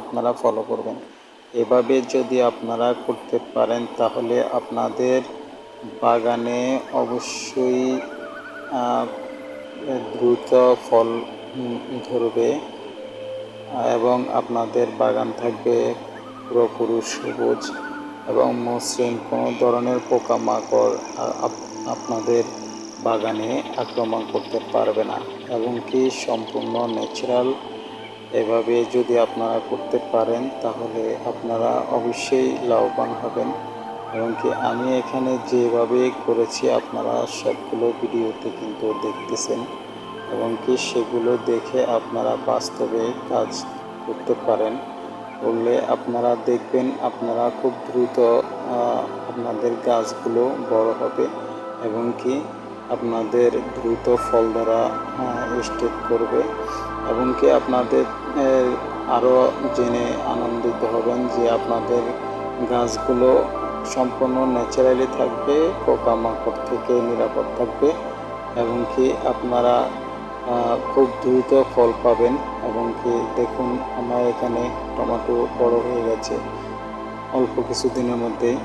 আপনারা ফলো করবেন। এভাবে যদি আপনারা করতে পারেন তাহলে আপনাদের বাগানে অবশ্যই দ্রুত ফল ধরবে এবং আপনাদের বাগান থাকবে পুরোপুরি সবুজ এবং মসৃণ। কোনো ধরনের পোকামাকড় আপনাদের বাগানে আক্রমণ করতে পারবে না এবং কি সম্পূর্ণ ন্যাচারাল। এভাবে যদি আপনারা করতে পারেন তাহলে আপনারা অবশ্যই লাভবান হবেন এবং কি আমি এখানে যেভাবে করেছি আপনারা সবগুলো ভিডিওতে কিন্তু দেখতেছেন এবং কি সেগুলো দেখে আপনারা বাস্তবে কাজ করতে পারেন। করলে আপনারা দেখবেন আপনারা খুব দ্রুত আপনাদের গাছগুলো বড় হবে এবং কি আপনাদের দ্রুত ফল ধরা স্টার্ট করবে এবং কি আপনাদের আরও জেনে আনন্দিত হবেন যে আপনাদের গাছগুলো সম্পূর্ণ ন্যাচারালি থাকবে, পোকামাকড় থেকে নিরাপদ থাকবে এবং কি আপনারা খুব দ্রুত ফল পাবেন। এবং কি দেখুন আমার এখানে টমেটো বড় হয়ে গেছে অল্প কিছু দিনের মধ্যেই।